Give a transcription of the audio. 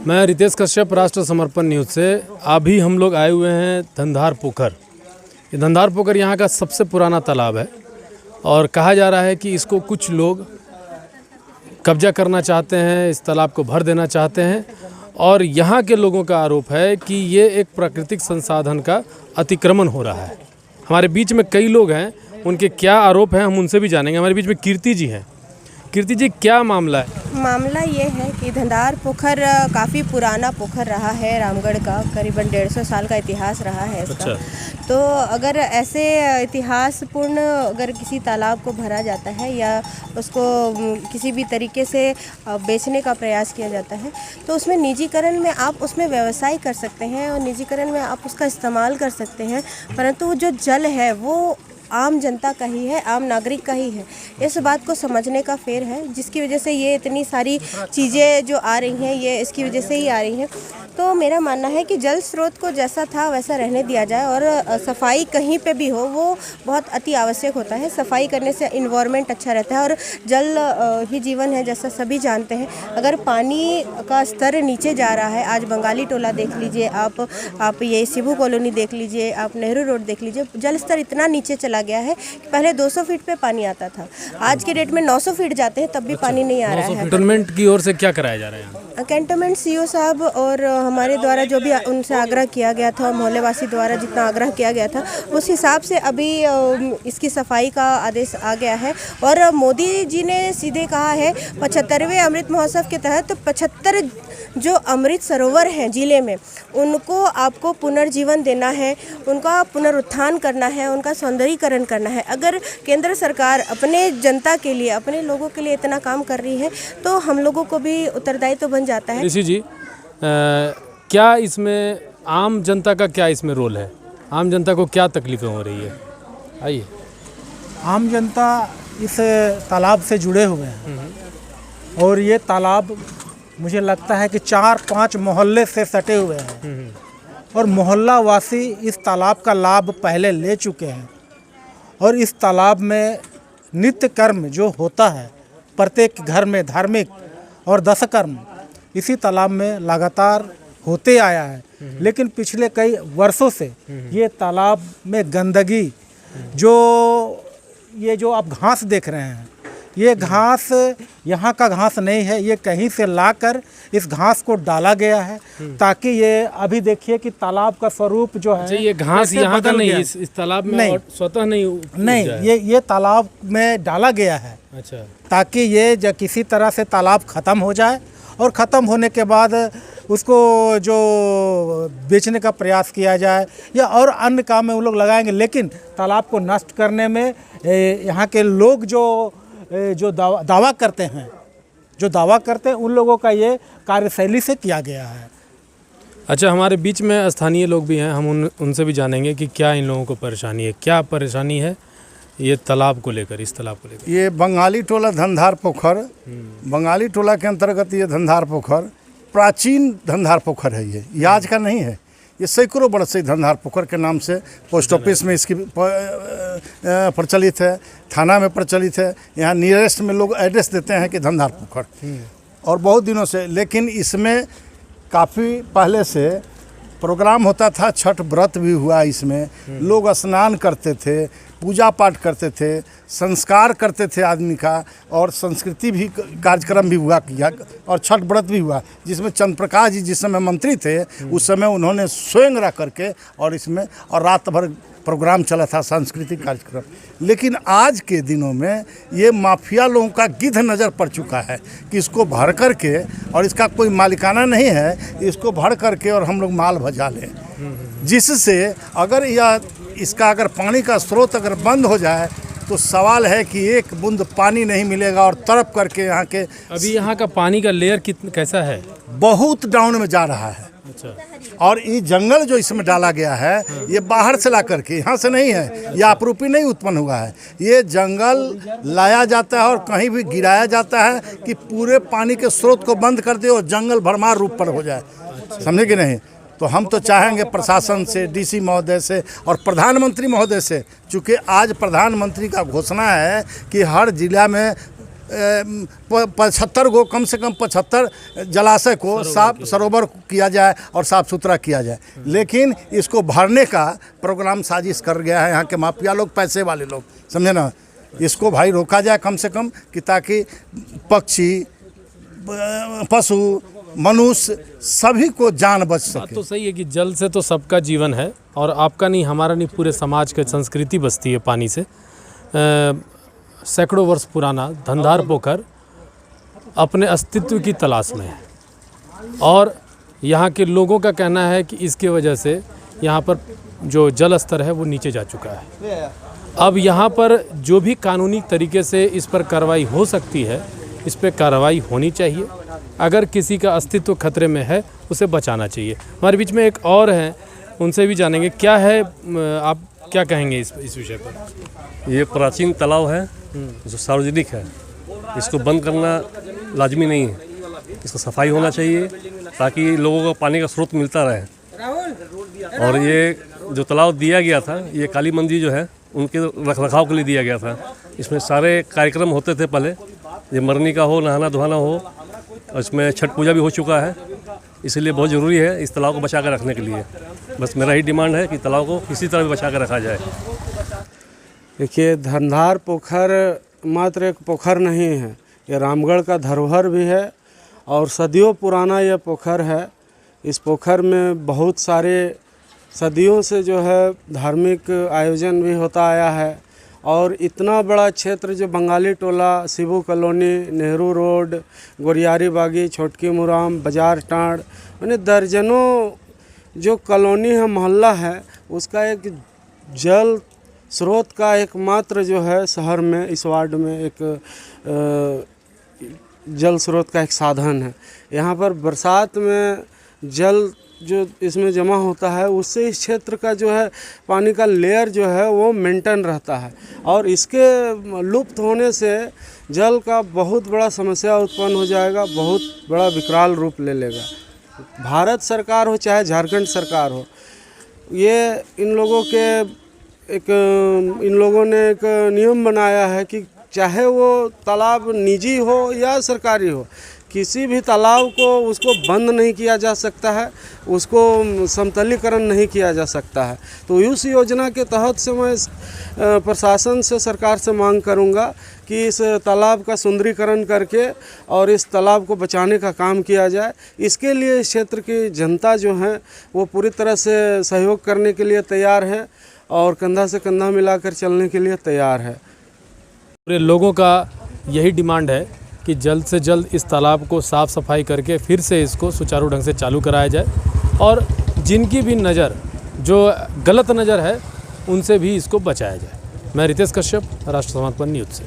मैं रितेश कश्यप, राष्ट्र समर्पण न्यूज़ से। अभी हम लोग आए हुए हैं धंधार पोखर। ये धंधार पोखर यहाँ का सबसे पुराना तालाब है और कहा जा रहा है कि इसको कुछ लोग कब्जा करना चाहते हैं, इस तालाब को भर देना चाहते हैं और यहाँ के लोगों का आरोप है कि ये एक प्राकृतिक संसाधन का अतिक्रमण हो रहा है। हमारे बीच में कई लोग हैं, उनके क्या आरोप हैं हम उनसे भी जानेंगे। हमारे बीच में कीर्ति जी हैं। कीर्ति जी, क्या मामला है? मामला ये है कि धंधार पोखर काफ़ी पुराना पोखर रहा है रामगढ़ का, करीबन 150 साल का इतिहास रहा है इसका। अच्छा। तो अगर ऐसे इतिहासपूर्ण अगर किसी तालाब को भरा जाता है या उसको किसी भी तरीके से बेचने का प्रयास किया जाता है तो उसमें निजीकरण में आप उसमें व्यवसाय कर सकते हैं और निजीकरण में आप उसका इस्तेमाल कर सकते हैं, परंतु जो जल है वो आम जनता का ही है, आम नागरिक का ही है। इस बात को समझने का फेर है, जिसकी वजह से ये इतनी सारी चीज़ें जो आ रही हैं ये इसकी वजह से ही आ रही हैं। तो मेरा मानना है कि जल स्रोत को जैसा था वैसा रहने दिया जाए और सफाई कहीं पे भी हो वो बहुत अति आवश्यक होता है। सफाई करने से इन्वायरमेंट अच्छा रहता है और जल ही जीवन है, जैसा सभी जानते हैं। अगर पानी का स्तर नीचे जा रहा है, आज बंगाली टोला देख लीजिए आप ये शिबू कॉलोनी देख लीजिए, आप नेहरू रोड देख लीजिए, जल स्तर इतना नीचे चला गया है कि पहले 200 फीट पे पानी आता था, आज के डेट में 900 फीट जाते हैं तब भी पानी नहीं आ रहा है। कैंटोनमेंट की ओर से क्या कराया जा रहा है? कैंटोनमेंट सीओ साहब और हमारे द्वारा जो भी उनसे आग्रह किया गया था, मोहल्लेवासी द्वारा जितना आग्रह किया गया था उस हिसाब से अभी इसकी सफाई का आदेश आ गया है। और मोदी जी ने सीधे कहा है 75वें अमृत महोत्सव के तहत 75 जो अमृत सरोवर हैं जिले में उनको आपको पुनर्जीवन देना है, उनका पुनरुत्थान करना है, उनका सौंदर्यीकरण करना है। अगर केंद्र सरकार अपने जनता के लिए, अपने लोगों के लिए इतना काम कर रही है तो हम लोगों को भी उत्तरदायित्व तो बन जाता है। ऋषि जी, क्या इसमें आम जनता का क्या इसमें रोल है? आम जनता को क्या तकलीफें हो रही है? आइए। आम जनता इस तालाब से जुड़े हुए हैं और ये तालाब मुझे लगता है कि 4-5 मोहल्ले से सटे हुए हैं और मोहल्ला वासी इस तालाब का लाभ पहले ले चुके हैं। और इस तालाब में नित्य कर्म जो होता है प्रत्येक घर में, धार्मिक और दशकर्म इसी तालाब में लगातार होते आया है। लेकिन पिछले कई वर्षों से ये तालाब में गंदगी, ये जो आप घास देख रहे हैं, ये घास यहाँ का घास नहीं है, ये कहीं से लाकर इस घास को डाला गया है ताकि ये अभी देखिए कि तालाब का स्वरूप जो है ये घास यहाँ का नहीं, इस तालाब में नहीं, स्वतः नहीं, ये तालाब में डाला गया है। अच्छा। ताकि ये जब किसी तरह से तालाब ख़त्म हो जाए और ख़त्म होने के बाद उसको जो बेचने का प्रयास किया जाए या और अन्य काम में उन लोग लगाएंगे। लेकिन तालाब को नष्ट करने में यहाँ के लोग जो दावा करते हैं उन लोगों का ये कार्यशैली से किया गया है। अच्छा, हमारे बीच में स्थानीय लोग भी हैं, हम उनसे भी जानेंगे कि क्या इन लोगों को परेशानी है, क्या परेशानी है ये तालाब को लेकर, इस तालाब को लेकर। ये बंगाली टोला धंधार पोखर, बंगाली टोला के अंतर्गत ये धंधार पोखर प्राचीन धंधार पोखर है। ये आज का नहीं है, ये सैकड़ों वर्ष से धंधार पोखर के नाम से पोस्ट ऑफिस में इसकी प्रचलित है, थाना में प्रचलित है। यहाँ नियरेस्ट में लोग एड्रेस देते हैं कि धंधार पोखर, और बहुत दिनों से। लेकिन इसमें काफ़ी पहले से प्रोग्राम होता था, छठ व्रत भी हुआ इसमें, लोग स्नान करते थे, पूजा पाठ करते थे, संस्कार करते थे आदमी का, और संस्कृति भी कार्यक्रम भी हुआ किया और छठ व्रत भी हुआ, जिसमें चंद्रप्रकाश जी जिस समय मंत्री थे उस समय उन्होंने स्वयं रह करके और इसमें और रात भर प्रोग्राम चला था, सांस्कृतिक कार्यक्रम। लेकिन आज के दिनों में ये माफिया लोगों का गिद्ध नज़र पड़ चुका है कि इसको भर करके, और इसका कोई मालिकाना नहीं है, इसको भर करके और हम लोग माल भजा लें, जिससे अगर इसका अगर पानी का स्रोत अगर बंद हो जाए तो सवाल है कि एक बूंद पानी नहीं मिलेगा और तड़प करके यहाँ के। अभी यहाँ का पानी का लेयर कैसा है? बहुत डाउन में जा रहा है। अच्छा। और ये जंगल जो इसमें डाला गया है ये बाहर से ला करके, यहाँ से नहीं है, ये आपरूपी नहीं उत्पन्न हुआ है। ये जंगल लाया जाता है और कहीं भी गिराया जाता है कि पूरे पानी के स्रोत को बंद कर दे और जंगल भरमार रूप पर हो जाए। समझे कि नहीं? तो हम तो चाहेंगे प्रशासन से, डीसी महोदय से और प्रधानमंत्री महोदय से, चूँकि आज प्रधानमंत्री का घोषणा है कि हर जिला में 75 गो कम से कम 75 जलाशय को साफ सरोवर किया जाए और साफ़ सुथरा किया जाए। लेकिन इसको भरने का प्रोग्राम साजिश कर गया है यहाँ के माफिया लोग, पैसे वाले लोग, समझे ना। इसको भाई रोका जाए कम से कम, कि ताकि पक्षी, पशु, मनुष्य सभी को जान बच बात सके। तो सही है कि जल से तो सबका जीवन है, और आपका नहीं, हमारा नहीं, पूरे समाज की संस्कृति बसती है पानी से। सैकड़ों वर्ष पुराना धंधार पोखर अपने अस्तित्व की तलाश में है, और यहाँ के लोगों का कहना है कि इसके वजह से यहाँ पर जो जल स्तर है वो नीचे जा चुका है। अब यहाँ पर जो भी कानूनी तरीके से इस पर कार्रवाई हो सकती है, इस पर कार्रवाई होनी चाहिए। अगर किसी का अस्तित्व खतरे में है, उसे बचाना चाहिए। हमारे बीच में एक और हैं, उनसे भी जानेंगे क्या है, आप क्या कहेंगे इस विषय पर। ये प्राचीन तालाब है जो सार्वजनिक है, इसको बंद करना लाजमी नहीं है, इसको सफाई होना चाहिए ताकि लोगों को पानी का स्रोत मिलता रहे। और ये जो तालाब दिया गया था, ये काली मंदिर जो है उनके रखरखाव के लिए दिया गया था। इसमें सारे कार्यक्रम होते थे पहले, ये मरनी का हो, नहाना धोना हो, और इसमें छठ पूजा भी हो चुका है। इसलिए बहुत ज़रूरी है इस तालाब को बचा कर रखने के लिए। बस मेरा ही डिमांड है कि तालाब को किसी तरह भी बचा कर रखा जाए। देखिए, धंधार पोखर मात्र एक पोखर नहीं है, ये रामगढ़ का धरोहर भी है और सदियों पुराना यह पोखर है। इस पोखर में बहुत सारे सदियों से जो है धार्मिक आयोजन भी होता आया है, और इतना बड़ा क्षेत्र जो बंगाली टोला, शिबू कॉलोनी, नेहरू रोड, गोरियारी बागी, छोटकी मुराम, बाजार टाँड़, यानी दर्जनों जो कॉलोनी है, मोहल्ला है, उसका एक जल स्रोत का एकमात्र जो है शहर में, इस वार्ड में एक जल स्रोत का एक साधन है। यहाँ पर बरसात में जल जो इसमें जमा होता है, उससे इस क्षेत्र का जो है पानी का लेयर जो है वो मेंटेन रहता है, और इसके लुप्त होने से जल का बहुत बड़ा समस्या उत्पन्न हो जाएगा, बहुत बड़ा विकराल रूप ले लेगा। भारत सरकार हो चाहे झारखंड सरकार हो, ये इन लोगों ने एक नियम बनाया है कि चाहे वो तालाब निजी हो या सरकारी हो, किसी भी तालाब को उसको बंद नहीं किया जा सकता है, उसको समतलीकरण नहीं किया जा सकता है। तो उस योजना के तहत से मैं प्रशासन से, सरकार से मांग करूंगा कि इस तालाब का सुंदरीकरण करके और इस तालाब को बचाने का काम किया जाए। इसके लिए इस क्षेत्र की जनता जो है वो पूरी तरह से सहयोग करने के लिए तैयार है और कंधा से कंधा मिलाकर चलने के लिए तैयार है। पूरे लोगों का यही डिमांड है कि जल्द से जल्द इस तालाब को साफ़ सफाई करके फिर से इसको सुचारू ढंग से चालू कराया जाए, और जिनकी भी नज़र जो गलत नज़र है उनसे भी इसको बचाया जाए। मैं रितेश कश्यप, राष्ट्र समर्पण न्यूज़ से।